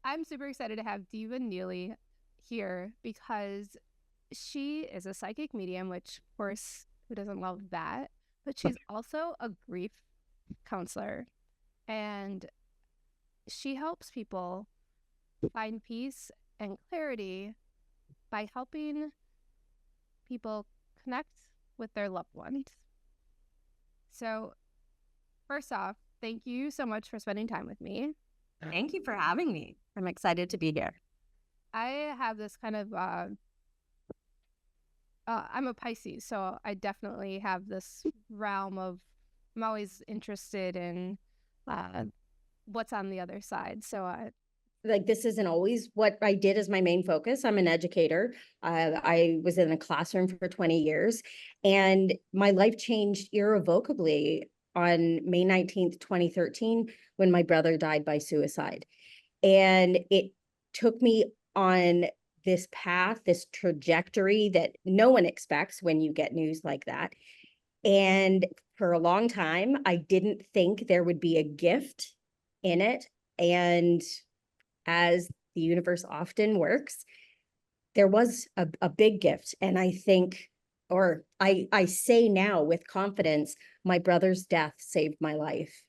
I'm super excited to have Deva Neely here because she is a psychic medium, which, of course, who doesn't love that? But she's also a grief counselor, and she helps people find peace and clarity by helping people connect with their loved ones. So, first off, thank you so much for spending time with me. Thank you for having me. I'm excited to be here. I have this kind of I'm a Pisces, so I definitely have this realm of I'm always interested in what's on the other side. So Like, this isn't always what I did as my main focus. I'm an educator. I was in a classroom for 20 years, and my life changed irrevocably on May 19th, 2013, when my brother died by suicide. And it took me on this path, this trajectory that no one expects when you get news like that. And for a long time, I didn't think there would be a gift in it. And as the universe often works, there was a big gift. And I think, or I say now with confidence, my brother's death saved my life.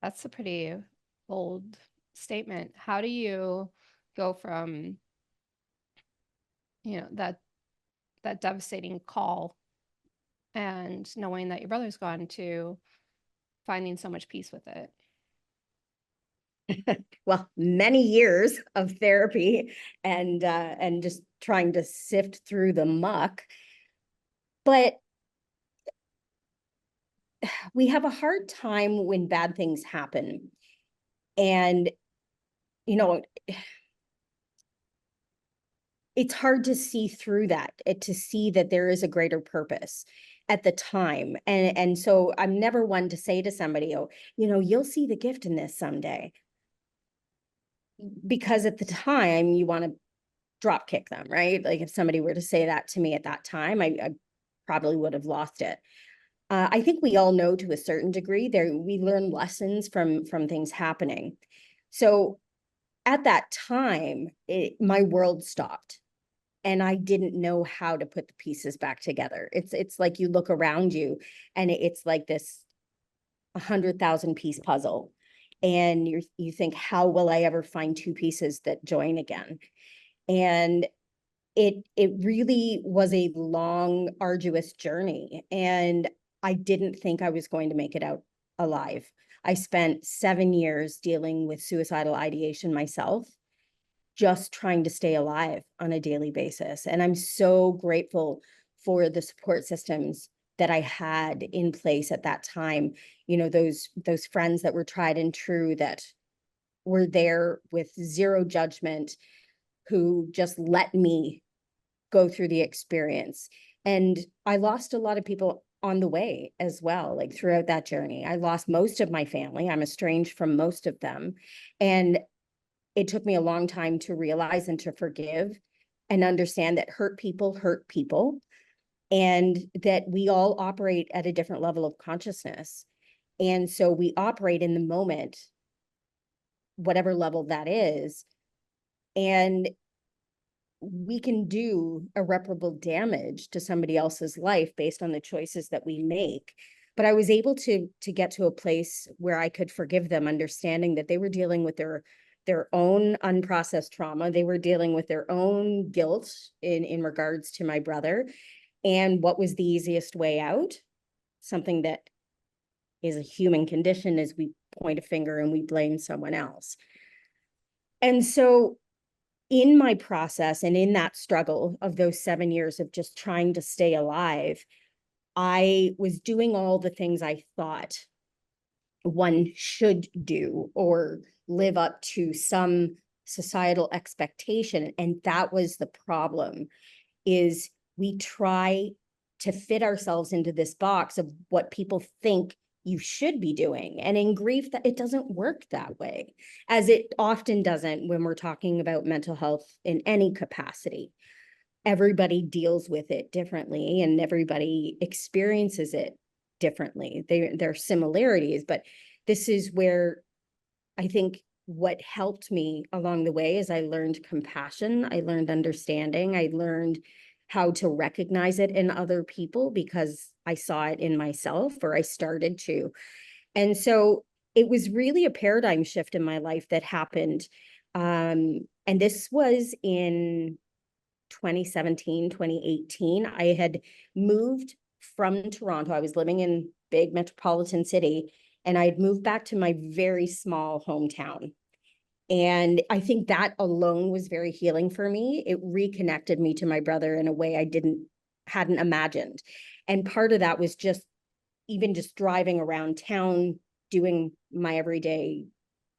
that's a pretty bold statement. How do you go from that devastating call and knowing that your brother's gone to finding so much peace with it? Well, many years of therapy and just trying to sift through the muck. But we have a hard time when bad things happen. And, you know, it's hard to see through that, to see that there is a greater purpose at the time. And so I'm never one to say to somebody, oh, you'll see the gift in this someday. Because at the time you want to drop kick them, right? Like, if somebody were to say that to me at that time, I probably would have lost it. I think we all know to a certain degree we learn lessons from things happening. So at that time, my world stopped, and I didn't know how to put the pieces back together. It's like you look around you, and it's like this 100,000 piece puzzle, and you think, how will I ever find two pieces that join again? And it really was a long, arduous journey, and I didn't think I was going to make it out alive. I spent 7 years dealing with suicidal ideation myself, just trying to stay alive on a daily basis. And I'm so grateful for the support systems that I had in place at that time. Those friends that were tried and true, that were there with zero judgment, who just let me go through the experience. And I lost a lot of people on the way as well, like throughout that journey. I lost most of my family. I'm estranged from most of them. And it took me a long time to realize and to forgive and understand that hurt people, and that we all operate at a different level of consciousness. And so we operate in the moment, whatever level that is, and we can do irreparable damage to somebody else's life based on the choices that we make. But I was able to get to a place where I could forgive them, understanding that they were dealing with their own unprocessed trauma. They were dealing with their own guilt in regards to my brother. And what was the easiest way out? Something that is a human condition, is we point a finger and we blame someone else. And so in my process, and in that struggle of those 7 years of just trying to stay alive, I was doing all the things I thought one should do or live up to some societal expectation. And that was the problem, is we try to fit ourselves into this box of what people think you should be doing. And in grief, that it doesn't work that way, as it often doesn't when we're talking about mental health in any capacity. Everybody deals with it differently, and everybody experiences it differently. There are similarities, but this is where I think what helped me along the way is I learned compassion, I learned understanding, I learned how to recognize it in other people because I saw it in myself, or I started to. And so it was really a paradigm shift in my life that happened. And this was in 2017, 2018. I had moved from Toronto. I was living in big metropolitan city, and I had moved back to my very small hometown. And I think that alone was very healing for me. It reconnected me to my brother in a way I hadn't imagined. And part of that was just even just driving around town, doing my everyday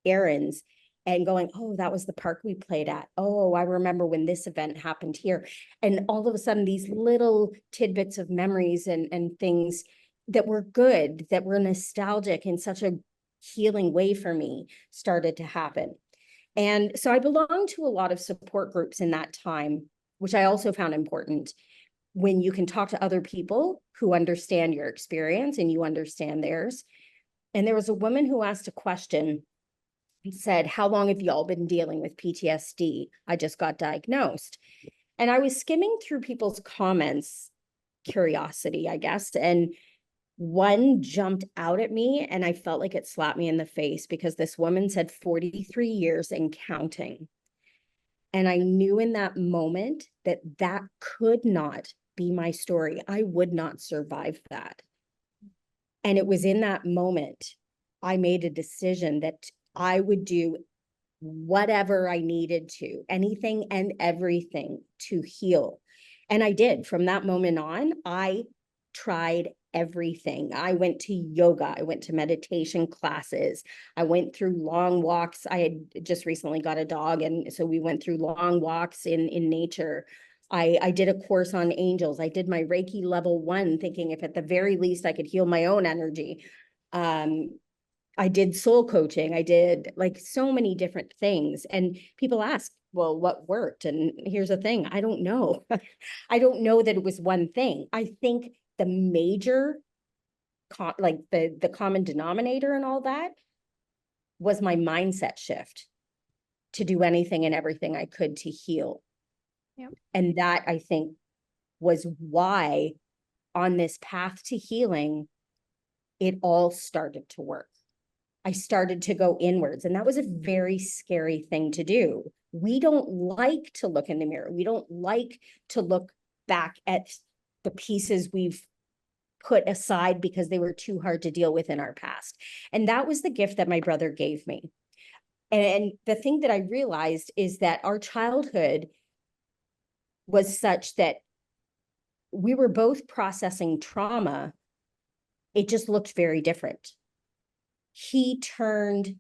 errands and going, oh, that was the park we played at. Oh, I remember when this event happened here. And all of a sudden, these little tidbits of memories and things that were good, that were nostalgic in such a healing way for me started to happen. And so I belonged to a lot of support groups in that time, which I also found important when you can talk to other people who understand your experience and you understand theirs. And there was a woman who asked a question and said, how long have you all been dealing with PTSD? I just got diagnosed. And I was skimming through people's comments, curiosity, I guess, and one jumped out at me and I felt like it slapped me in the face because this woman said 43 years and counting. And I knew in that moment that that could not be my story. I would not survive that. And it was in that moment I made a decision that I would do whatever I needed to, anything and everything to heal. And I did. From that moment on, I tried everything. I went to yoga, I went to meditation classes, I went through long walks. I had just recently got a dog, and so we went through long walks in nature. I did a course on angels. I did my Reiki level 1, thinking if at the very least I could heal my own energy. I did soul coaching. I did like so many different things. And people ask, well, what worked? And here's the thing, I don't know. I don't know that it was one thing. I think the major, like the common denominator and all that was my mindset shift to do anything and everything I could to heal. Yep. And that, I think, was why on this path to healing, it all started to work. I started to go inwards, and that was a very scary thing to do. We don't like to look in the mirror. We don't like to look back at the pieces we've put aside because they were too hard to deal with in our past. And that was the gift that my brother gave me. And the thing that I realized is that our childhood was such that we were both processing trauma. It just looked very different. He turned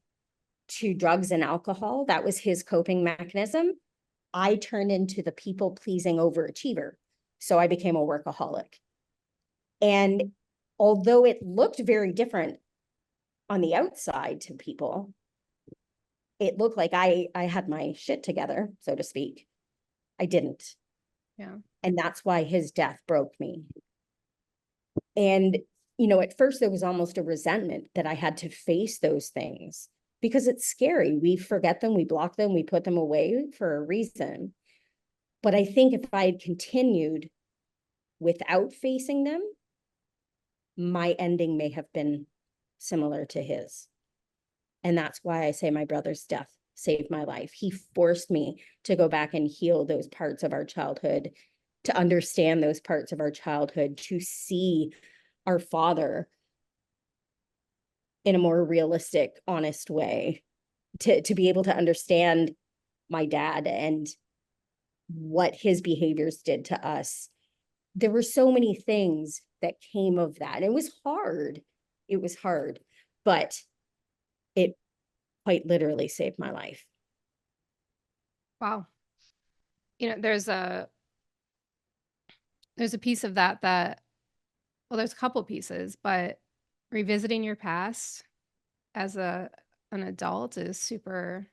to drugs and alcohol. That was his coping mechanism. I turned into the people-pleasing overachiever. So I became a workaholic. And although it looked very different on the outside to people, it looked like I had my shit together, so to speak. I didn't. Yeah. And that's why his death broke me. And, at first there was almost a resentment that I had to face those things because it's scary. We forget them, we block them, we put them away for a reason. But I think if I had continued without facing them, my ending may have been similar to his. And that's why I say my brother's death saved my life. He forced me to go back and heal those parts of our childhood, to understand those parts of our childhood, to see our father in a more realistic, honest way, to be able to understand my dad and what his behaviors did to us. There were so many things that came of that. It was hard. It was hard, but it quite literally saved my life. Wow. There's a piece of that, well, there's a couple pieces, but revisiting your past as an adult is super,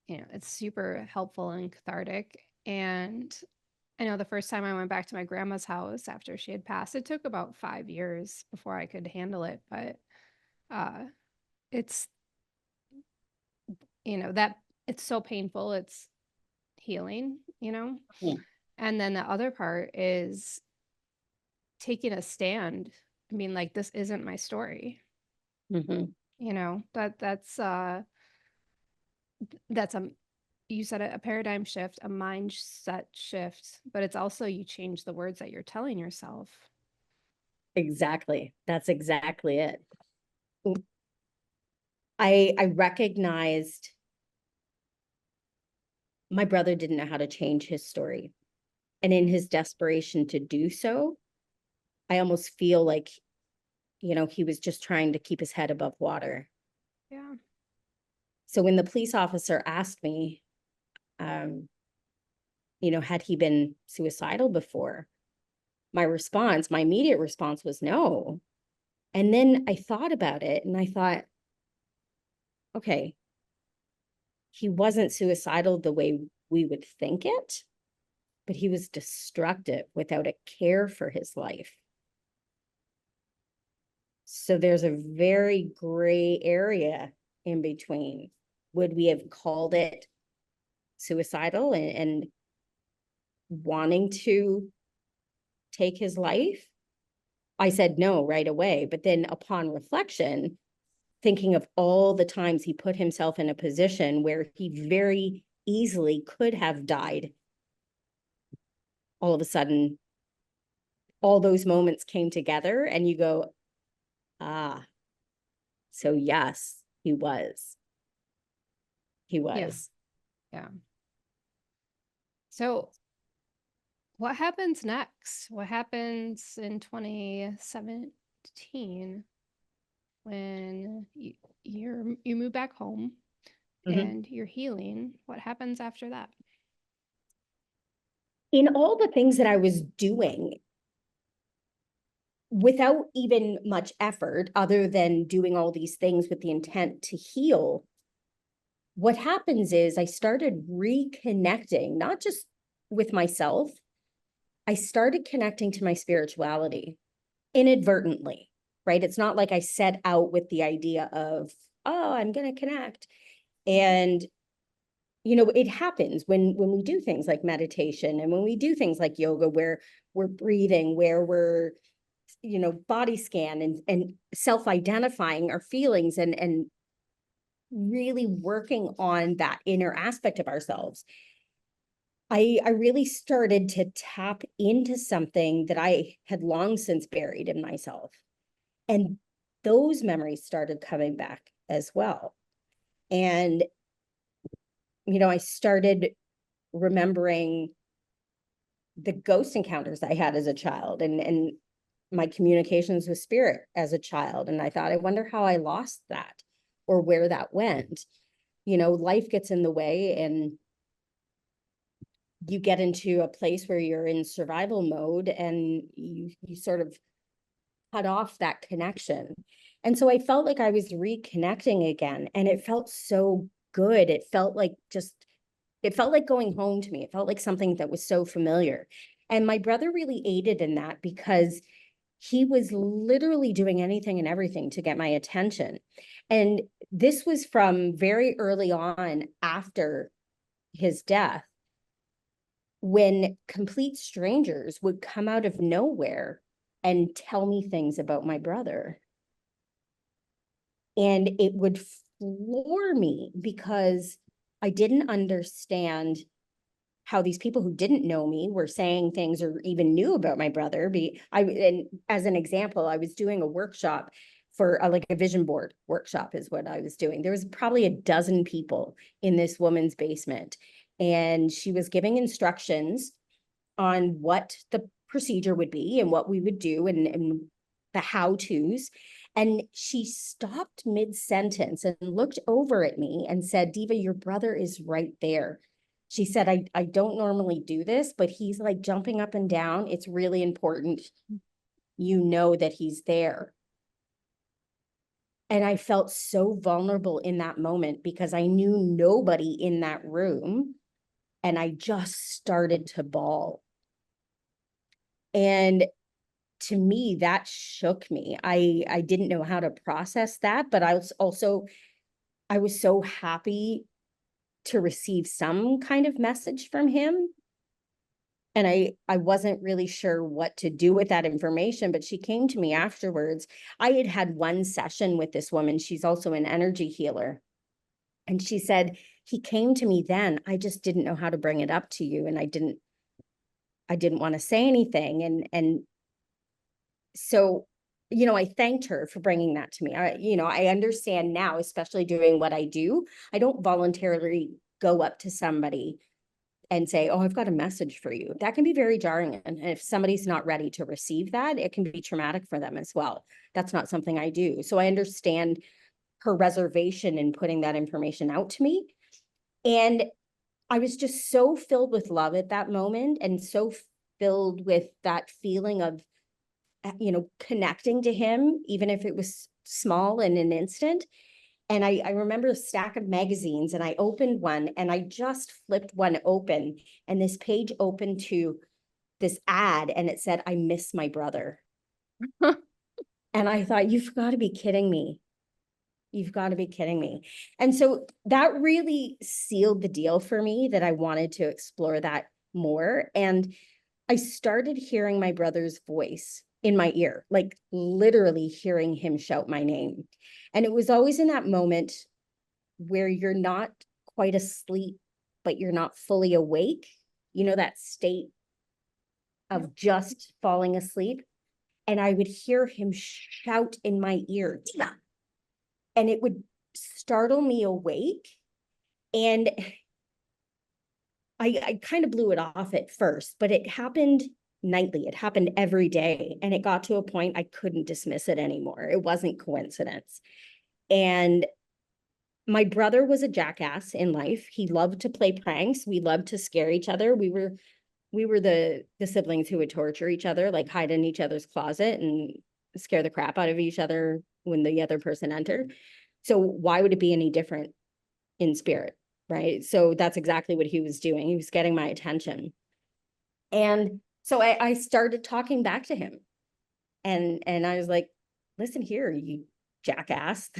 it's super helpful and cathartic. And I know the first time I went back to my grandma's house after she had passed, it took about 5 years before I could handle it, but uh it's that it's so painful, it's healing, Mm. and then the other part is taking a stand and being like, this isn't my story. Mhm. That's a you said it, a paradigm shift, a mindset shift, but it's also you change the words that you're telling yourself. Exactly. That's exactly it. I recognized my brother didn't know how to change his story. And in his desperation to do so, I almost feel like, he was just trying to keep his head above water. Yeah. So when the police officer asked me, um, had he been suicidal before? My immediate response was no. And then I thought about it and I thought, okay, he wasn't suicidal the way we would think it, but he was destructive without a care for his life. So there's a very gray area in between. Would we have called it suicidal and wanting to take his life? I said no right away. But then upon reflection, thinking of all the times he put himself in a position where he very easily could have died, all of a sudden, all those moments came together and you go, ah, so yes, he was. He Yeah. was. Yeah. So what happens next? What happens in 2017 when you move back home Mm-hmm. and you're healing? What happens after that? In all the things that I was doing, without even much effort, other than doing all these things with the intent to heal, what happens is I started reconnecting, not just with myself, I started connecting to my spirituality inadvertently, right? It's not like I set out with the idea of, oh, I'm going to connect. And it happens when we do things like meditation and when we do things like yoga where we're breathing, where we're body scan and self-identifying our feelings and really working on that inner aspect of ourselves. I really started to tap into something that I had long since buried in myself. And those memories started coming back as well. And, I started remembering the ghost encounters I had as a child and my communications with spirit as a child. And I thought, I wonder how I lost that or where that went. Life gets in the way and you get into a place where you're in survival mode and you sort of cut off that connection. And so I felt like I was reconnecting again and it felt so good. It felt like going home to me. It felt like something that was so familiar. And my brother really aided in that because he was literally doing anything and everything to get my attention. And this was from very early on after his death, when complete strangers would come out of nowhere and tell me things about my brother. And it would floor me because I didn't understand how these people who didn't know me were saying things or even knew about my brother. And as an example, I was doing a workshop for like a vision board workshop is what I was doing. There was probably a dozen people in this woman's basement, and she was giving instructions on what the procedure would be and what we would do and the how-tos. And she stopped mid-sentence and looked over at me and said, Deva, your brother is right there. She said, I don't normally do this, but he's like jumping up and down. It's really important you know that he's there. And I felt so vulnerable in that moment because I knew nobody in that room and I just started to bawl. And to me, that shook me. I didn't know how to process that, but I was so happy to receive some kind of message from him. And I wasn't really sure what to do with that information, but she came to me afterwards. I had had one session with this woman. She's also an energy healer. And she said, he came to me then. I just didn't know how to bring it up to you. And I didn't want to say anything. And so, I thanked her for bringing that to me. I understand now, especially doing what I do, I don't voluntarily go up to somebody and say, oh, I've got a message for you. That can be very jarring. And if somebody's not ready to receive that, it can be traumatic for them as well. That's not something I do. So I understand her reservation in putting that information out to me. And I was just so filled with love at that moment, and so filled with that feeling of, connecting to him, even if it was small in an instant. And I remember a stack of magazines, and I opened one, and I just flipped one open, and this page opened to this ad, and it said, I miss my brother. And I thought, you've got to be kidding me. You've got to be kidding me. And so that really sealed the deal for me, that I wanted to explore that more. And I started hearing my brother's voice in my ear, like literally hearing him shout my name. And it was always in that moment where you're not quite asleep, but you're not fully awake. That state of just falling asleep. And I would hear him shout in my ear, Deva, and it would startle me awake. And I kind of blew it off at first, but it happened nightly. It happened every day. And it got to a point I couldn't dismiss it anymore. It wasn't coincidence. And my brother was a jackass in life. He loved to play pranks. We loved to scare each other. We were the siblings who would torture each other, like hide in each other's closet and scare the crap out of each other when the other person entered. So why would it be any different in spirit, right? So that's exactly what he was doing. He was getting my attention. And so I started talking back to him. And I was like, listen here, you jackass.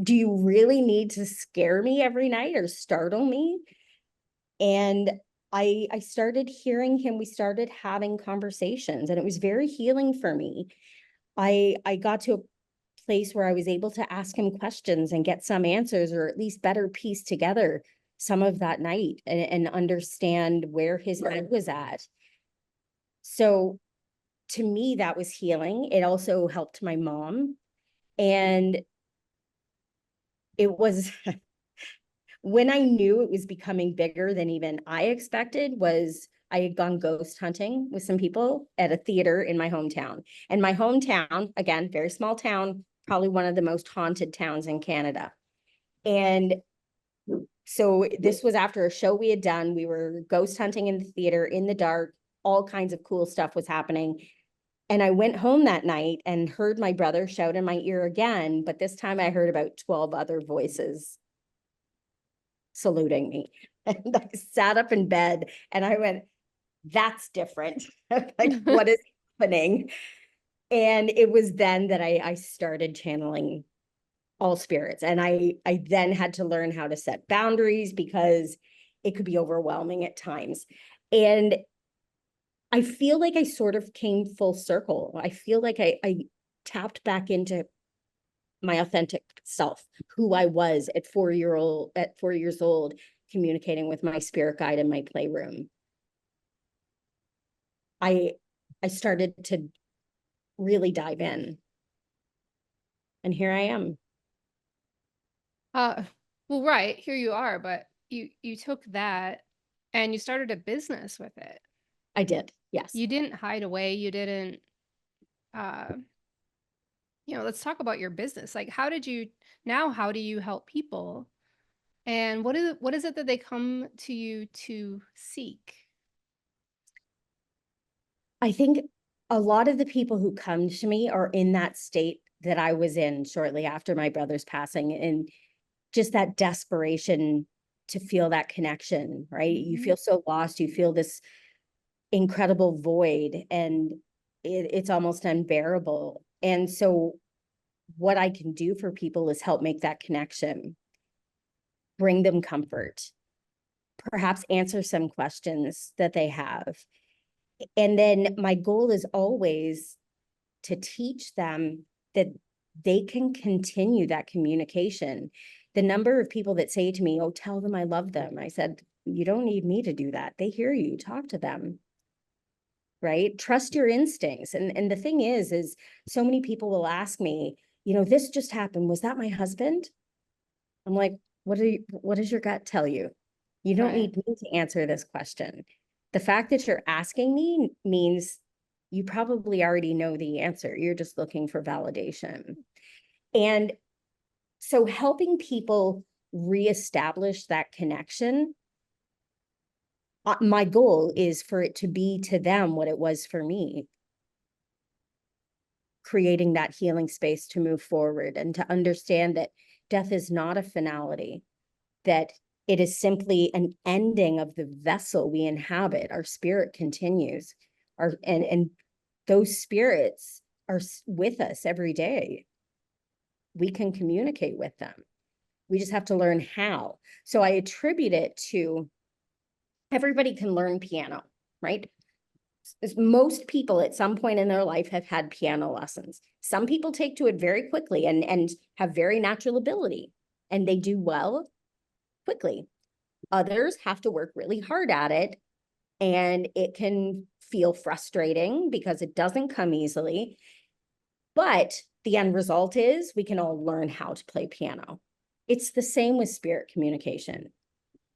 Do you really need to scare me every night or startle me? And I started hearing him. We started having conversations, and it was very healing for me. I got to a place where I was able to ask him questions and get some answers, or at least better piece together some of that night, and understand where his head was at. So to me, that was healing. It also helped my mom. And it was when I knew it was becoming bigger than even I expected, was I had gone ghost hunting with some people at a theater in my hometown. And my hometown, again, very small town, probably one of the most haunted towns in Canada. And so this was after a show we had done. We were ghost hunting in the theater in the dark. All kinds of cool stuff was happening. And I went home that night and heard my brother shout in my ear again, but this time I heard about 12 other voices saluting me. And I sat up in bed and I went, that's different. Like, what is happening? And it was then that I started channeling all spirits. And I then had to learn how to set boundaries, because it could be overwhelming at times. And I feel like I sort of came full circle. I feel like I tapped back into my authentic self, who I was at 4 years old, communicating with my spirit guide in my playroom. I started to really dive in, and here I am. Well, right, here you are, but you took that and you started a business with it. I did, yes. You didn't hide away. You didn't, let's talk about your business. Like, how do you help people? And what is it that they come to you to seek? I think a lot of the people who come to me are in that state that I was in shortly after my brother's passing, and just that desperation to feel that connection, right? You feel so lost, you feel this incredible void, and it's almost unbearable. And so what I can do for people is help make that connection. bring them comfort, perhaps answer some questions that they have. And then my goal is always to teach them that they can continue that communication. The number of people that say to me, oh, tell them I love them. I said, you don't need me to do that. They hear you, talk to them, right? Trust your instincts. And the thing is so many people will ask me, this just happened. Was that my husband? I'm like, what does your gut tell you? You don't Right. need me to answer this question. The fact that you're asking me means you probably already know the answer. You're just looking for validation. And so helping people reestablish that connection, my goal is for it to be to them what it was for me, creating that healing space to move forward and to understand that death is not a finality, that it is simply an ending of the vessel we inhabit. Our spirit continues. And those spirits are with us every day. We can communicate with them. We just have to learn how. So I attribute it to everybody can learn piano, right? Most people at some point in their life have had piano lessons. Some people take to it very quickly and have very natural ability, and they do well quickly. Others have to work really hard at it, and it can feel frustrating because it doesn't come easily. But the end result is we can all learn how to play piano. It's the same with spirit communication,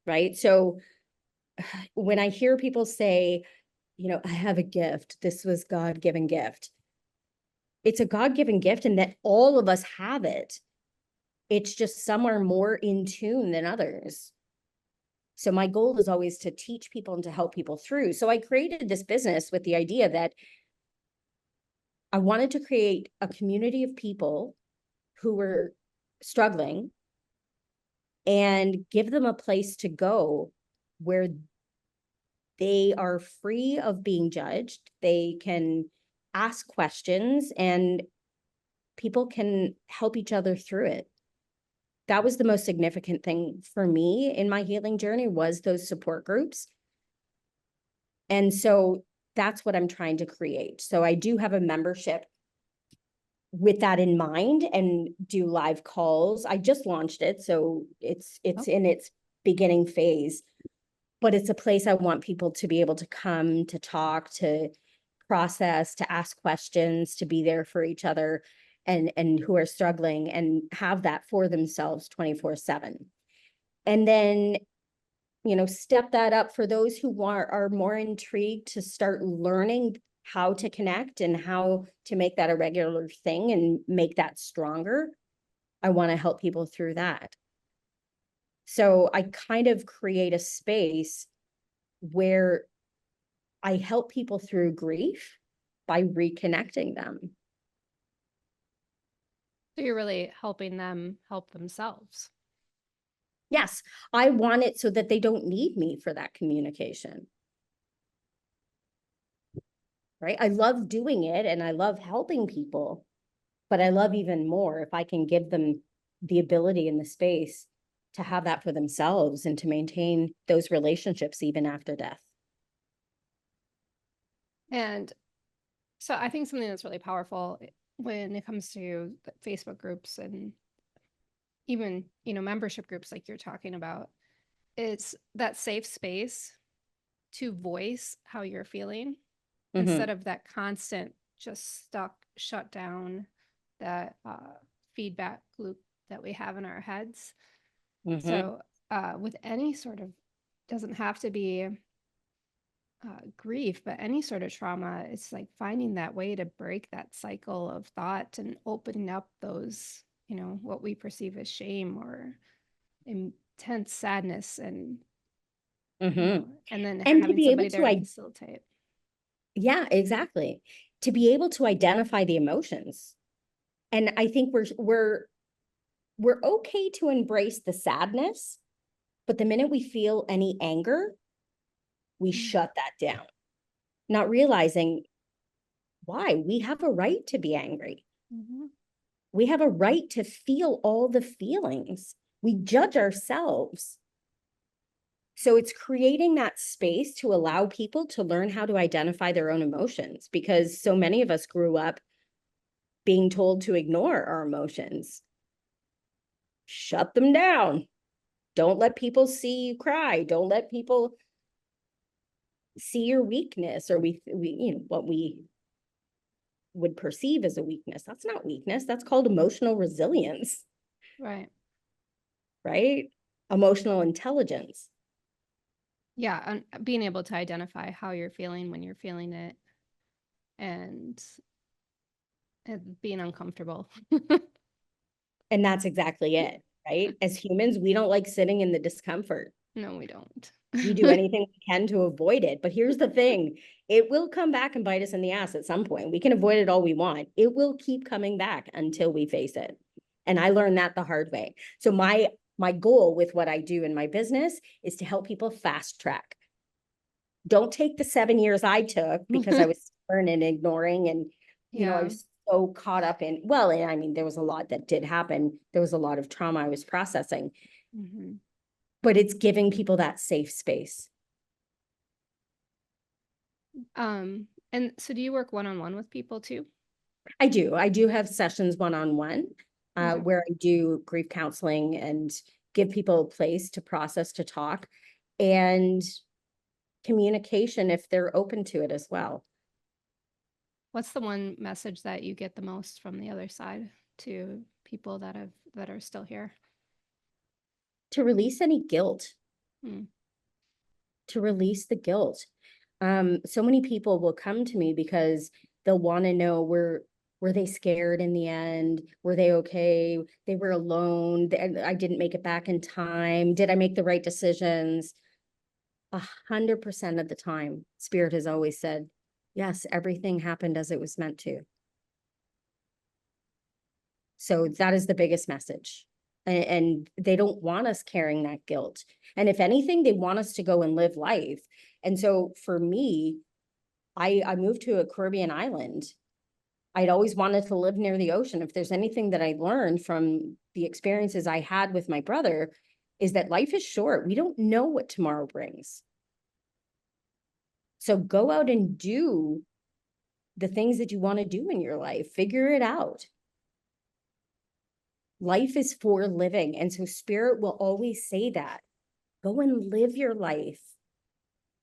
right? So when I hear people say, I have a gift, this was God-given gift. It's a God-given gift, and that all of us have it. It's just some are more in tune than others. So my goal is always to teach people and to help people through. So I created this business with the idea that I wanted to create a community of people who were struggling and give them a place to go where they are free of being judged. They can ask questions and people can help each other through it. That was the most significant thing for me in my healing journey, was those support groups. And so that's what I'm trying to create. So I do have a membership with that in mind and do live calls. I just launched it, so it's in its beginning phase, but it's a place I want people to be able to come, to talk, to process, to ask questions, to be there for each other and who are struggling, and have that for themselves 24/7. And then, step that up for those who are more intrigued to start learning how to connect and how to make that a regular thing and make that stronger. I want to help people through that. So I kind of create a space where I help people through grief by reconnecting them. So you're really helping them help themselves. Yes, I want it so that they don't need me for that communication. Right? I love doing it and I love helping people, but I love even more if I can give them the ability and the space to have that for themselves and to maintain those relationships even after death. And so I think something that's really powerful when it comes to Facebook groups and even, membership groups like you're talking about, it's that safe space to voice how you're feeling instead Mm-hmm. of that constant, just stuck, shut down, that feedback loop that we have in our heads. Mm-hmm. So, with any sort of, doesn't have to be grief, but any sort of trauma, it's like finding that way to break that cycle of thought and opening up those, what we perceive as shame or intense sadness, and Mm-hmm. and then And to having be able somebody to, there to facilitate. yeah, exactly. To be able to identify the emotions. And I think we're okay to embrace the sadness, but the minute we feel any anger, we shut that down, not realizing why. We have a right to be angry. Mm-hmm. We have a right to feel all the feelings. We judge ourselves. So it's creating that space to allow people to learn how to identify their own emotions, because so many of us grew up being told to ignore our emotions. Shut them down. Don't let people see you cry. Don't let people see your weakness, or what we would perceive as a weakness. That's not weakness. That's called emotional resilience, Right. right? Emotional intelligence. Yeah, and being able to identify how you're feeling when you're feeling it, and being uncomfortable. And that's exactly it, right? As humans, we don't like sitting in the discomfort. No, we don't. We do anything we can to avoid it. But here's the thing, it will come back and bite us in the ass at some point. We can avoid it all we want. It will keep coming back until we face it. And I learned that the hard way. So my goal with what I do in my business is to help people fast track. Don't take the 7 years I took, because I was stubborn and ignoring, and I Yeah. was so caught up in, well, and I mean, there was a lot that did happen. There was a lot of trauma I was processing, but it's giving people that safe space. And so do you work one-on-one with people too? I do. I do have sessions one-on-one, Okay. where I do grief counseling and give people a place to process, to talk, and communication if they're open to it as well. What's the one message that you get the most from the other side to people that are still here? To release any guilt, Hmm. to release the guilt. So many people will come to me because they'll want to know, were they scared in the end? Were they okay? They were alone. I didn't make it back in time. Did I make the right decisions? 100% of the time, Spirit has always said, yes, everything happened as it was meant to. So that is the biggest message. And they don't want us carrying that guilt. And if anything, they want us to go and live life. And so for me, I moved to a Caribbean island. I'd always wanted to live near the ocean. If there's anything that I learned from the experiences I had with my brother, is that life is short. We don't know what tomorrow brings. So go out and do the things that you want to do in your life. Figure it out. Life is for living. And so Spirit will always say that. Go and live your life.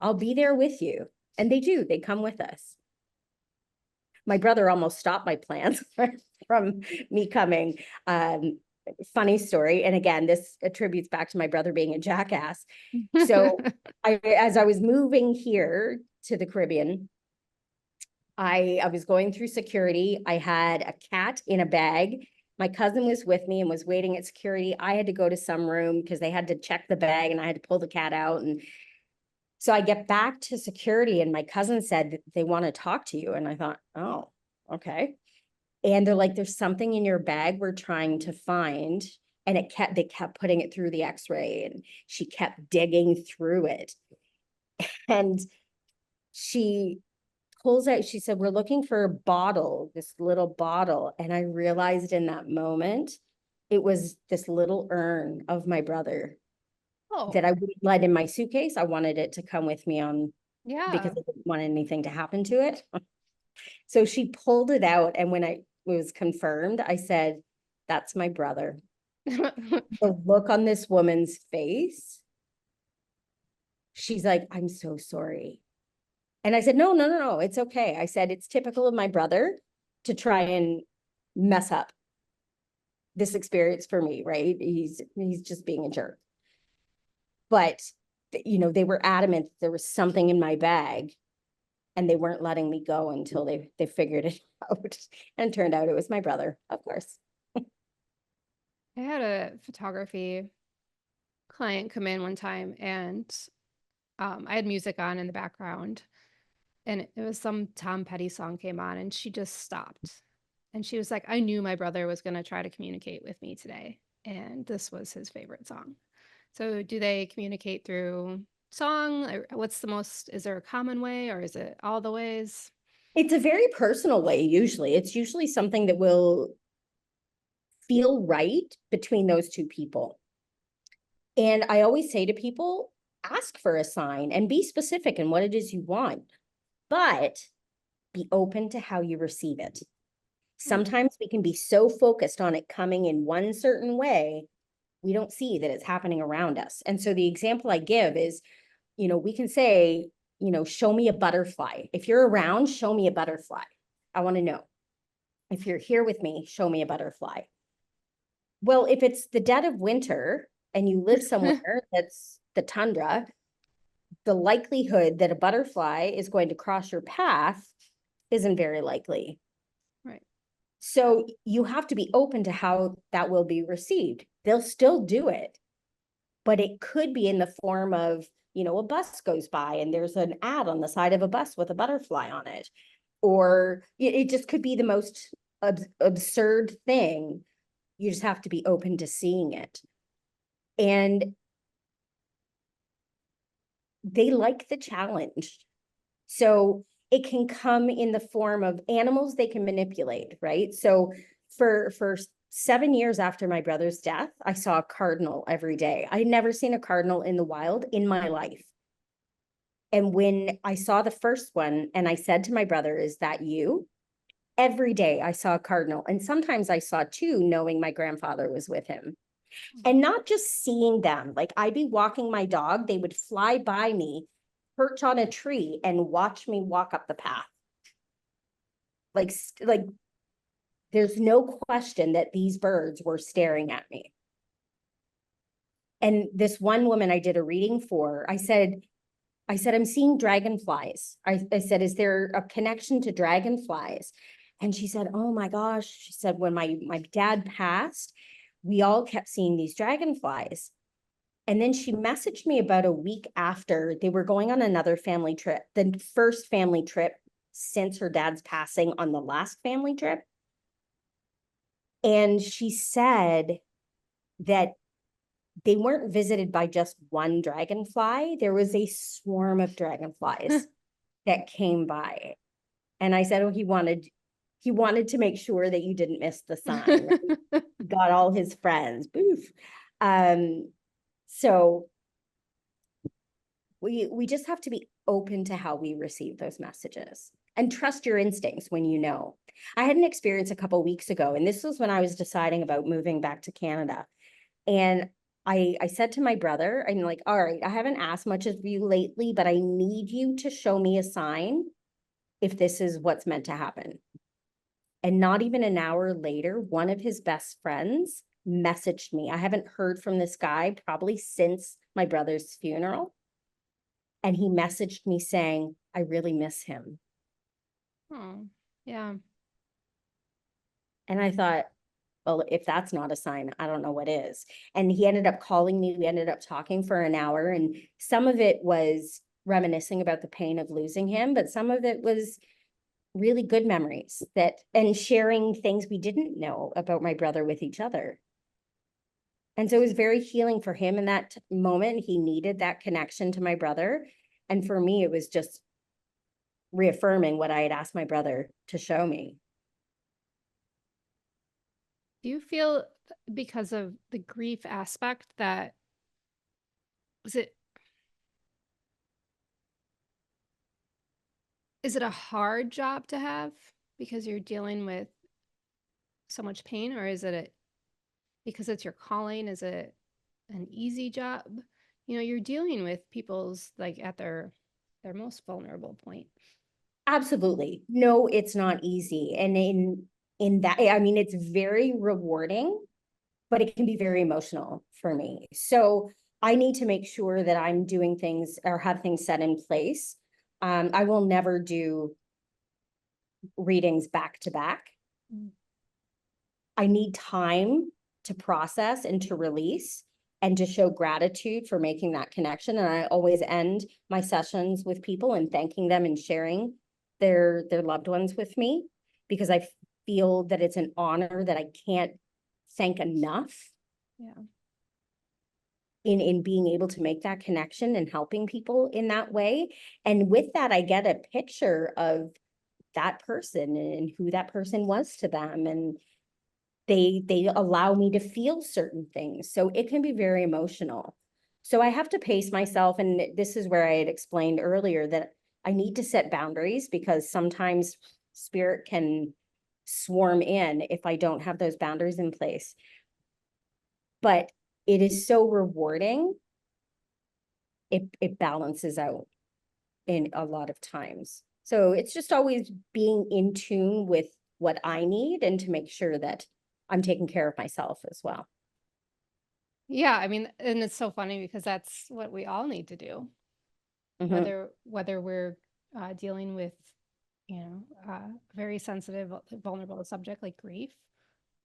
I'll be there with you. And they do. They come with us. My brother almost stopped my plans from me coming. Funny story. And again, this attributes back to my brother being a jackass. So as I was moving here to the Caribbean, I was going through security. I had a cat in a bag. My cousin was with me and was waiting at security. I had to go to some room because they had to check the bag and I had to pull the cat out. And so I get back to security and my cousin said that they want to talk to you. And I thought, oh, okay. And they're like, there's something in your bag we're trying to find. And they kept putting it through the x-ray and she kept digging through it. And she pulls out, she said, we're looking for a bottle, this little bottle. And I realized in that moment, it was this little urn of my brother Oh, that I wouldn't let in my suitcase. I wanted it to come with me on, because yeah. I didn't want anything to happen to it. So she pulled it out. And when it was confirmed, I said, that's my brother. The look on this woman's face, she's like, I'm so sorry. And I said, no, it's okay. I said, it's typical of my brother to try and mess up this experience for me, right? He's just being a jerk. But, they were adamant there was something in my bag and they weren't letting me go until they figured it out. And it turned out it was my brother, of course. I had a photography client come in one time, and I had music on in the background, and it was some Tom Petty song came on, and she just stopped. And she was like, I knew my brother was going to try to communicate with me today, and this was his favorite song. So do they communicate through song? Or what's the most, is there a common way, or is it all the ways? It's a very personal way, usually. It's usually something that will feel right between those two people. And I always say to people, ask for a sign and be specific in what it is you want, but be open to how you receive it. Sometimes we can be so focused on it coming in one certain way, we don't see that it's happening around us. And so the example I give is, we can say, show me a butterfly. If you're around, show me a butterfly. I want to know. If you're here with me, show me a butterfly. Well, if it's the dead of winter and you live somewhere that's the tundra, the likelihood that a butterfly is going to cross your path isn't very likely. Right. So you have to be open to how that will be received. They'll still do it, but it could be in the form of, a bus goes by and there's an ad on the side of a bus with a butterfly on it. Or it just could be the most absurd thing. You just have to be open to seeing it. And they like the challenge. So it can come in the form of animals they can manipulate, right? So for 7 years after my brother's death, I saw a cardinal every day. I had never seen a cardinal in the wild in my life. And when I saw the first one and I said to my brother, "Is that you?" Every day I saw a cardinal. And sometimes I saw two, knowing my grandfather was with him. And not just seeing them, like I'd be walking my dog, they would fly by me, perch on a tree and watch me walk up the path. Like there's no question that these birds were staring at me. And this one woman I did a reading for, I said, I'm seeing dragonflies. I said, is there a connection to dragonflies? And she said, oh my gosh. She said, when my dad passed, we all kept seeing these dragonflies. And then she messaged me about a week after. They were going on another family trip, the first family trip since her dad's passing on the last family trip. And she said that they weren't visited by just one dragonfly. There was a swarm of dragonflies that came by. And I said, oh, he wanted to make sure that you didn't miss the sign. Right? Got all his friends. Boof. So we just have to be open to how we receive those messages and trust your instincts when you know. I had an experience a couple weeks ago, and this was when I was deciding about moving back to Canada. And I said to my brother, I'm like, all right, I haven't asked much of you lately, but I need you to show me a sign if this is what's meant to happen. And not even an hour later, one of his best friends messaged me. I haven't heard from this guy probably since my brother's funeral. And he messaged me saying, I really miss him. Oh, yeah. And I thought, well, if that's not a sign, I don't know what is. And he ended up calling me. We ended up talking for an hour. And some of it was reminiscing about the pain of losing him, but some of it was really good memories and sharing things we didn't know about my brother with each other. And so it was very healing for him in that moment. He needed that connection to my brother. And for me, it was just reaffirming what I had asked my brother to show me. Do you feel, because of the grief aspect, that is it a hard job to have because you're dealing with so much pain, or is it because it's your calling? Is it an easy job? You're dealing with people's, like, at their most vulnerable point. Absolutely. No, it's not easy. And in that, I mean, it's very rewarding, but it can be very emotional for me. So I need to make sure that I'm doing things or have things set in place. I will never do readings back to back. I need time to process and to release and to show gratitude for making that connection. And I always end my sessions with people and thanking them and sharing their loved ones with me, because I feel that it's an honor that I can't thank enough. Yeah. In being able to make that connection and helping people in that way. And with that, I get a picture of that person and who that person was to them. And they allow me to feel certain things. So it can be very emotional. So I have to pace myself. And this is where I had explained earlier that I need to set boundaries because sometimes spirit can swarm in if I don't have those boundaries in place. But it is so rewarding. It balances out in a lot of times. So it's just always being in tune with what I need and to make sure that I'm taking care of myself as well. Yeah, I mean, and it's so funny because that's what we all need to do, Mhm, whether we're dealing with, a very sensitive, vulnerable subject like grief,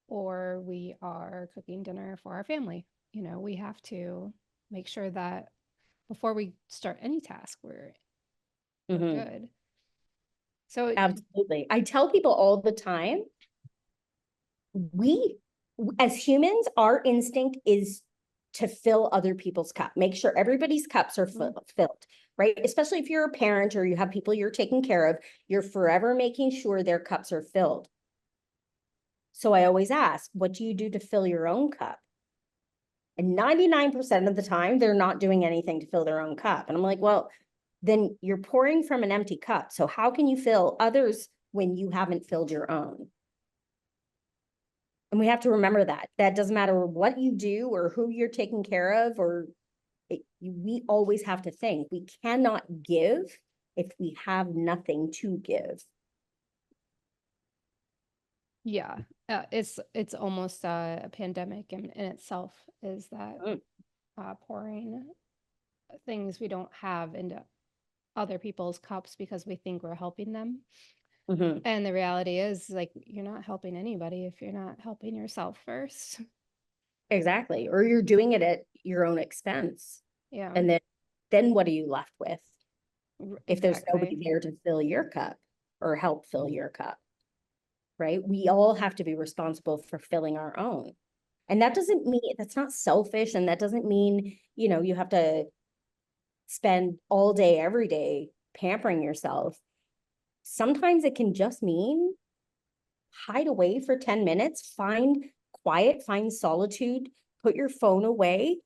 or we are cooking dinner for our family. We have to make sure that before we start any task, we're mhm. good. So Absolutely. I tell people all the time, we as humans, our instinct is to fill other people's cup, make sure everybody's cups are filled, right? Especially if you're a parent or you have people you're taking care of, you're forever making sure their cups are filled. So I always ask, what do you do to fill your own cup? And 99% of the time, they're not doing anything to fill their own cup. And I'm like, well, then you're pouring from an empty cup. So how can you fill others when you haven't filled your own? And we have to remember that. That doesn't matter what you do or who you're taking care of, or we always have to think we cannot give if we have nothing to give. yeah, it's almost a pandemic in itself, is that Mm, pouring things we don't have into other people's cups because we think we're helping them. mhm. And the reality is, like, you're not helping anybody if you're not helping yourself first. Exactly. Or you're doing it at your own expense. Yeah, And then what are you left with if there's exactly. nobody there to fill your cup or help fill your cup? Right? We all have to be responsible for filling our own. And that doesn't mean that's not selfish. And that doesn't mean, you have to spend all day, every day pampering yourself. Sometimes it can just mean hide away for 10 minutes, find quiet, find solitude, put your phone away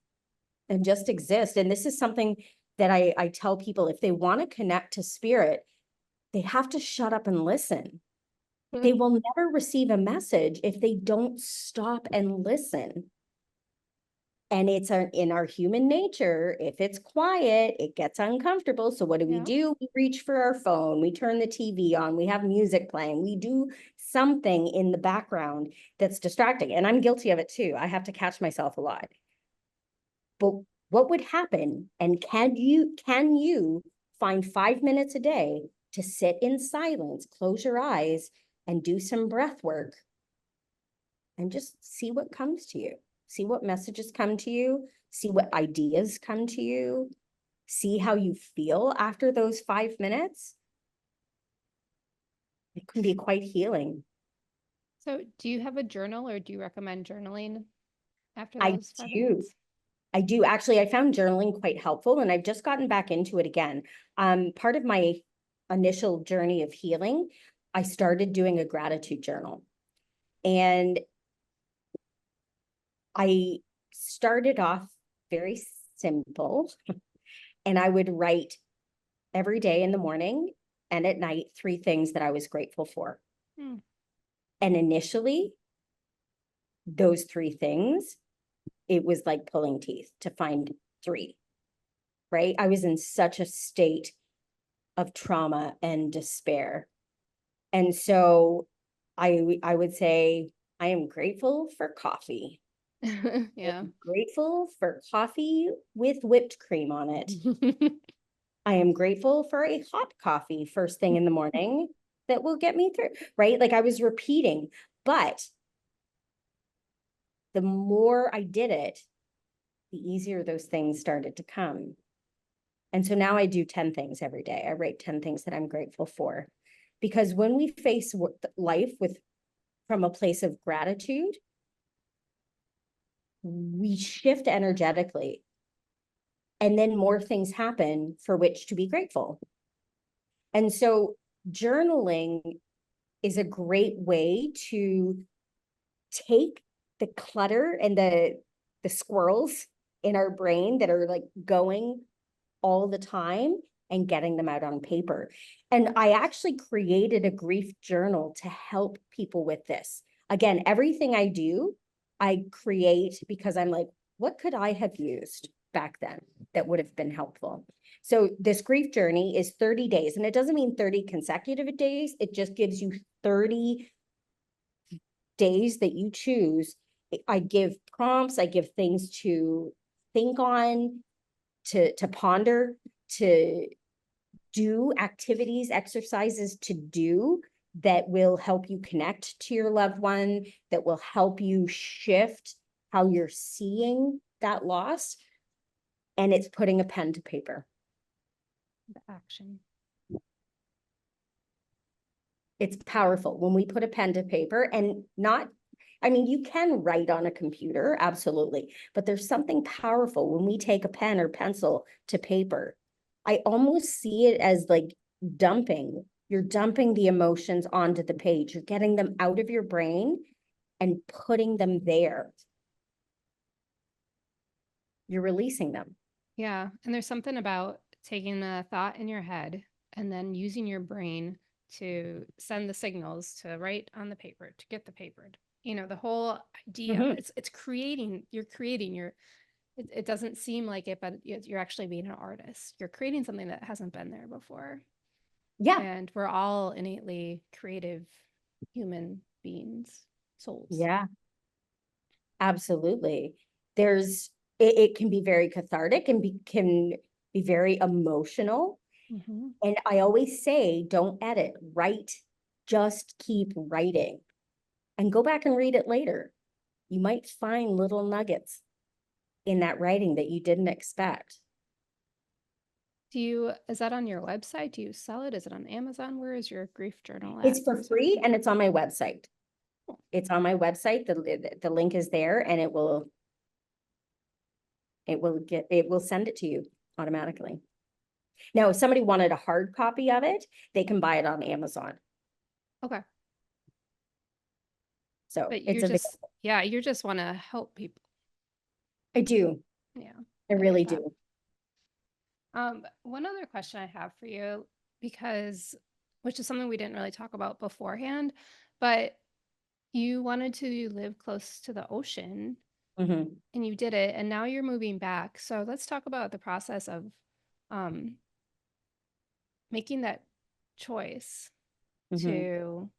and just exist. And this is something that I tell people if they want to connect to spirit, they have to shut up and listen. They will never receive a message if they don't stop and listen. And it's in our human nature. If it's quiet, it gets uncomfortable. So what Yeah. do? We reach for our phone, we turn the TV on, we have music playing, we do something in the background that's distracting. And I'm guilty of it too. I have to catch myself a lot. But what would happen? And can you find 5 minutes a day to sit in silence, close your eyes, and do some breath work and just see what comes to you? See what messages come to you, see what ideas come to you, see how you feel after those 5 minutes. It can be quite healing. So, do you have a journal, or do you recommend journaling after I those 5 do. minutes? I do. Actually, I found journaling quite helpful and I've just gotten back into it again. Part of my initial journey of healing, I started doing a gratitude journal. And I started off very simple and I would write every day in the morning and at night 3 things that I was grateful for. Hmm. And initially, those 3 things, it was like pulling teeth to find 3, right? I was in such a state of trauma and despair. And so I would say I am grateful for coffee. Yeah. I'm grateful for coffee with whipped cream on it. I am grateful for a hot coffee first thing in the morning that will get me through, right? Like I was repeating, but the more I did it, the easier those things started to come. And so now I do 10 things every day. I write 10 things that I'm grateful for. Because when we face life from a place of gratitude, we shift energetically and then more things happen for which to be grateful. And so journaling is a great way to take the clutter and the squirrels in our brain that are like going all the time and getting them out on paper. And I actually created a grief journal to help people with this. Again, everything I do, I create because I'm like, what could I have used back then that would have been helpful? So this grief journey is 30 days, and it doesn't mean 30 consecutive days. It just gives you 30 days that you choose. I give prompts, I give things to think on, to ponder, to do activities, exercises to do that will help you connect to your loved one, that will help you shift how you're seeing that loss. And it's putting a pen to paper. The action. It's powerful when we put a pen to paper, and not, I mean, you can write on a computer, absolutely, but there's something powerful when we take a pen or pencil to paper. I almost see it as like dumping. You're dumping the emotions onto the page. You're getting them out of your brain and putting them there. You're releasing them. Yeah. And there's something about taking a thought in your head and then using your brain to send the signals to write on the paper, to get the paper. The whole idea of it's creating, it doesn't seem like it, but you're actually being an artist. You're creating something that hasn't been there before. Yeah. And we're all innately creative human beings, souls. Yeah, absolutely. It can be very cathartic and can be very emotional. Mm-hmm. And I always say, don't edit, write, just keep writing and go back and read it later. You might find little nuggets in that writing that you didn't expect. Is that on your website? Do you sell it? Is it on Amazon? Where is your grief journal at? It's for free and it's on my website. It's on my website. The link is there, and it will send it to you automatically. Now, if somebody wanted a hard copy of it, they can buy it on Amazon. Okay. So But it's you just want to help people. I do. Yeah. I really do. One other question I have for you, which is something we didn't really talk about beforehand, but you wanted to live close to the ocean Mhm. and you did it, and now you're moving back. So let's talk about the process of making that choice Mhm. to,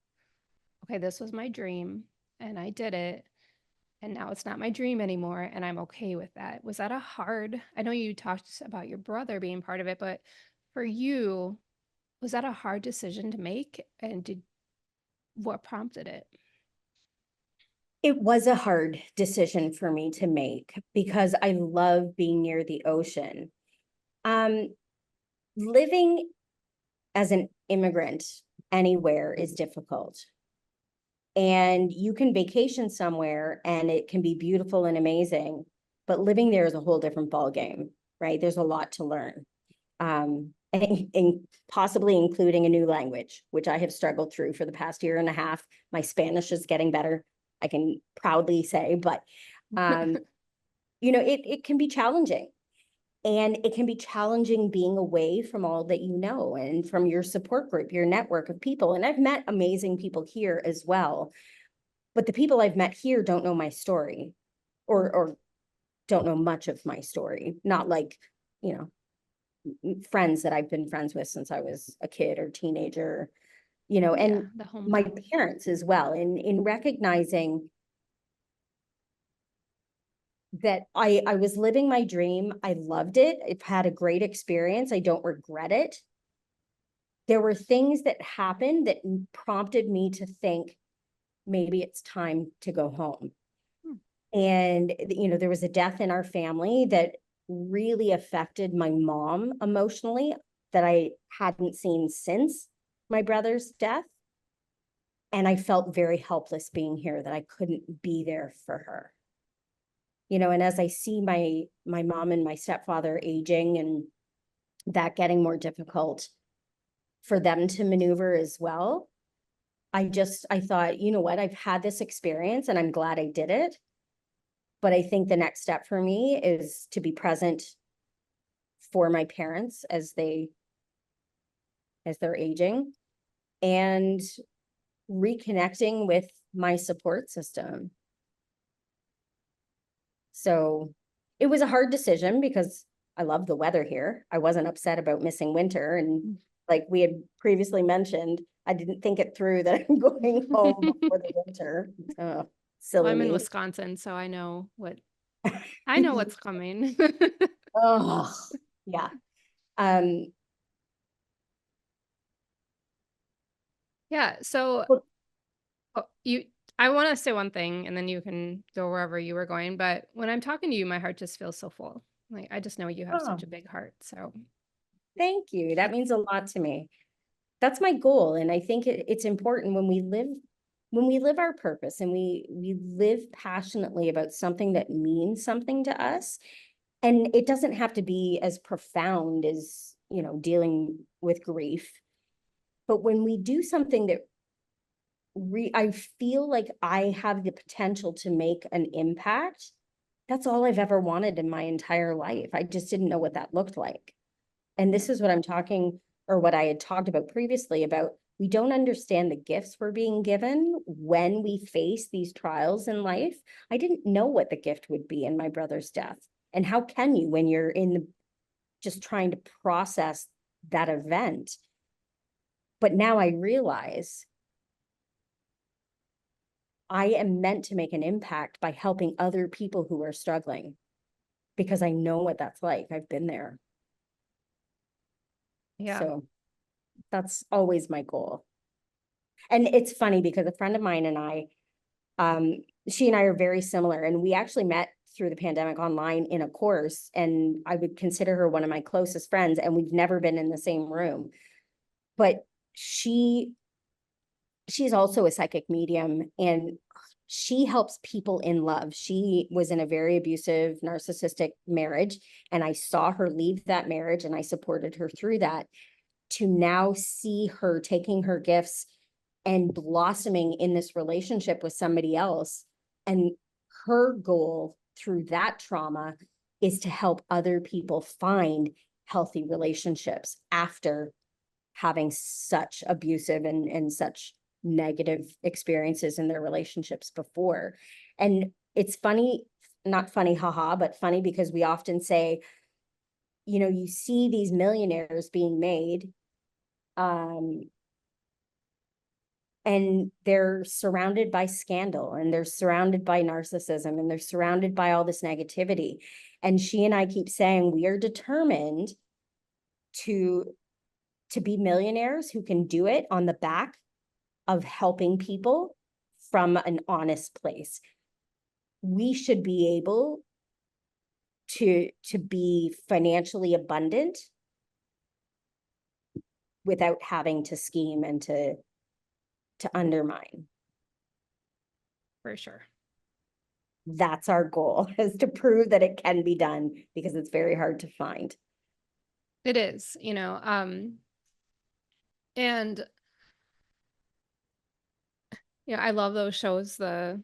okay, this was my dream and I did it, and now it's not my dream anymore, and I'm okay with that. Was that I know you talked about your brother being part of it, but for you, was that a hard decision to make? And what prompted it? It was a hard decision for me to make because I love being near the ocean. Living as an immigrant anywhere is difficult. And you can vacation somewhere and it can be beautiful and amazing, but living there is a whole different ball game, right? There's a lot to learn. And possibly including a new language, which I have struggled through for the past year and a half. My Spanish is getting better, I can proudly say, but it can be challenging. And it can be challenging being away from all that you know and from your support group, your network of people. And I've met amazing people here as well. But the people I've met here don't know my story, or don't know much of my story. Not like, friends that I've been friends with since I was a kid or teenager, and The my hometown. parents as well. In recognizing that I was living my dream. I loved it. I've had a great experience. I don't regret it. There were things that happened that prompted me to think maybe it's time to go home. And, there was a death in our family that really affected my mom emotionally that I hadn't seen since my brother's death. And I felt very helpless being here, that I couldn't be there for her. And as I see my mom and my stepfather aging and that getting more difficult for them to maneuver as well, I thought, you know what, I've had this experience and I'm glad I did it, But I think the next step for me is to be present for my parents as they're aging, and reconnecting with my support system. So it was a hard decision because I love the weather here. I wasn't upset about missing winter. And like we had previously mentioned, I didn't think it through that I'm going home before the winter. Well, Silly I'm in me. Wisconsin, so I know what's coming. Oh, yeah. Um, Yeah, so well, I want to say one thing and then you can go wherever you were going, but when I'm talking to you, my heart just feels so full. Like I just know you have oh, such a big heart. So thank you. That means a lot to me. That's my goal. And I think it's important when we live our purpose and we live passionately about something that means something to us. And it doesn't have to be as profound as, dealing with grief. But when we do something that I feel like I have the potential to make an impact, that's all I've ever wanted in my entire life. I just didn't know what that looked like. And this is what I'm talking, or what I had talked about previously, about we don't understand the gifts we're being given when we face these trials in life. I didn't know what the gift would be in my brother's death. And how can you when you're just trying to process that event? But now I realize I am meant to make an impact by helping other people who are struggling, because I know what that's like. I've been there. yeah. So that's always my goal. And it's funny because a friend of mine and I, she and I are very similar, and we actually met through the pandemic online in a course, and I would consider her one of my closest friends, and we've never been in the same room. But she's also a psychic medium, and she helps people in love. She was in a very abusive, narcissistic marriage, and I saw her leave that marriage, and I supported her through that, to now see her taking her gifts and blossoming in this relationship with somebody else. And her goal through that trauma is to help other people find healthy relationships after having such abusive and such negative experiences in their relationships before. And it's funny, not funny, haha, but funny because we often say, you see these millionaires being made, and they're surrounded by scandal, and they're surrounded by narcissism, and they're surrounded by all this negativity. And she and I keep saying we are determined to be millionaires who can do it on the back of helping people from an honest place. We should be able to be financially abundant without having to scheme and to undermine. For sure. That's our goal, is to prove that it can be done, because it's very hard to find. It is, and I love those shows, the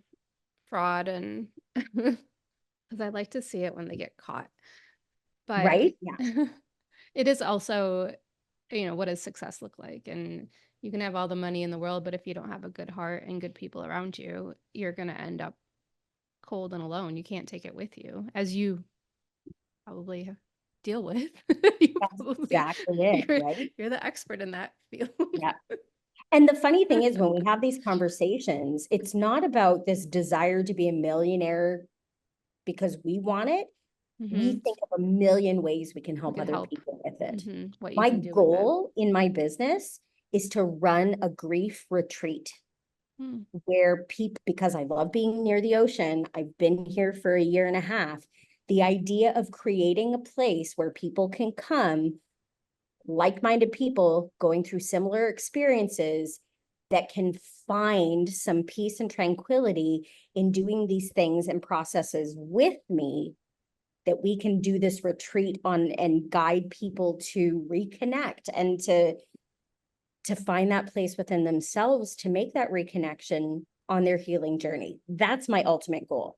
fraud, and because I like to see it when they get caught. But Right? Yeah. it is also, what does success look like? And you can have all the money in the world, but if you don't have a good heart and good people around you, you're going to end up cold and alone. You can't take it with you, as you probably deal with. That's exactly it, you're, right? you're the expert in that field. Yeah. And the funny thing is, when we have these conversations, it's not about this desire to be a millionaire because we want it. We think of a million ways we can We help can other help. people with it. What you My can do with it. goal in my business is to run a grief retreat where people, because I love being near the ocean, I've been here for a year and a half. The idea of creating a place where people can come, like-minded people going through similar experiences, that can find some peace and tranquility in doing these things and processes with me, that we can do this retreat on and guide people to reconnect and to find that place within themselves, to make that reconnection on their healing journey. That's my ultimate goal.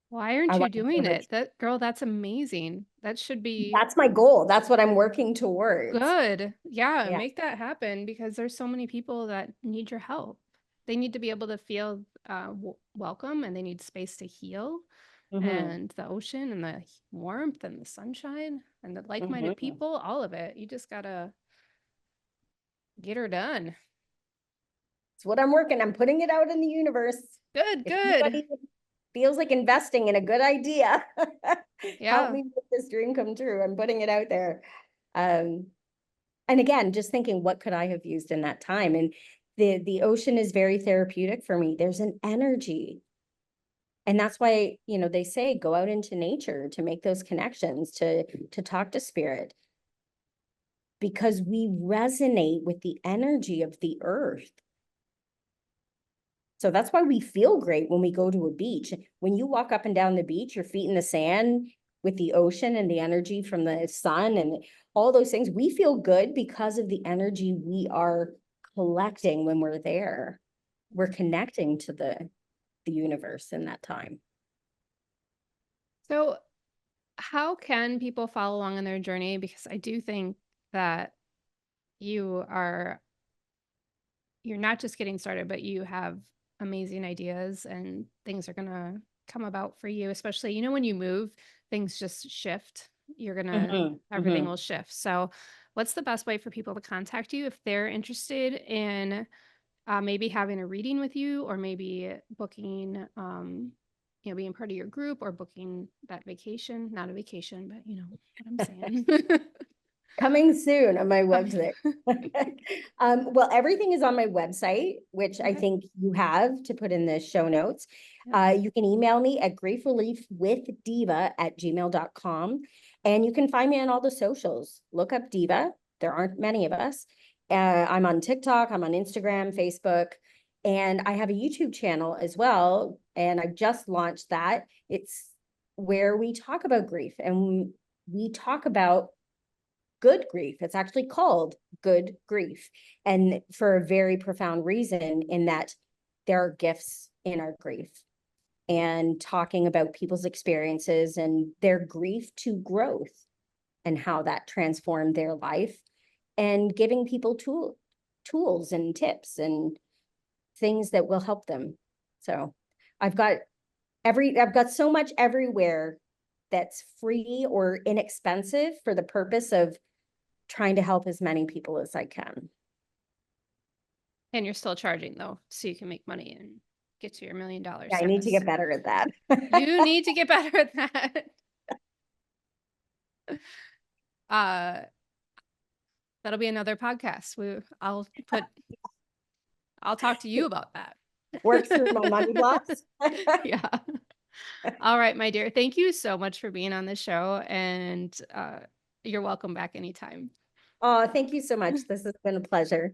Why aren't I you want to hear doing her. it? That girl, that's amazing. That should be That's my goal. That's what I'm working towards. good. Yeah, Yeah. make that happen because there's so many people that need your help. They need to be able to feel welcome, and they need space to heal. Hmm. And the ocean and the warmth and the sunshine and the like-minded Hmm. people, all of it. You just gotta get her done. It's what I'm working. I'm putting it out in the universe. Good, If good. anybody feels like investing in a good idea, help Yeah. me make this dream come true. I'm putting it out there. Um, and again, just thinking, what could I have used in that time? And the ocean is very therapeutic for me. There's an energy. And that's why, they say go out into nature to make those connections, to talk to spirit, because we resonate with the energy of the earth. So that's why we feel great when we go to a beach. When you walk up and down the beach, your feet in the sand with the ocean and the energy from the sun and all those things, we feel good because of the energy we are collecting when we're there. We're connecting to the universe in that time. So how can people follow along on their journey? Because I do think that you are you're not just getting started, but you have amazing ideas and things are going to come about for you, especially, when you move, things just shift. Mhm, Everything mhm. will shift. So, what's the best way for people to contact you if they're interested in maybe having a reading with you, or maybe booking, being part of your group, or booking that vacation? Not a vacation, but you know what I'm saying. Coming soon on my Coming. website. Well, everything is on my website, which I Okay. think you have to put in the show notes. Yep. You can email me at griefreliefwithdeva@gmail.com. And you can find me on all the socials. Look up Deva. There aren't many of us. I'm on TikTok, I'm on Instagram, Facebook, and I have a YouTube channel as well. And I just launched that. It's where we talk about grief, and we talk about good grief. It's actually called Good Grief. And for a very profound reason, in that there are gifts in our grief, and talking about people's experiences and their grief to growth and how that transformed their life, and giving people tools and tips and things that will help them. So I've got I've got so much everywhere that's free or inexpensive for the purpose of trying to help as many people as I can. And you're still charging though, so you can make money and get to your $1 million Yeah, I need to status. get better at that. You need to get better at that. Uh, that'll be another podcast. I'll talk to you about that. Work through my money blocks. Yeah. All right, my dear. Thank you so much for being on the show, and you're welcome back anytime. Oh, thank you so much. This has been a pleasure.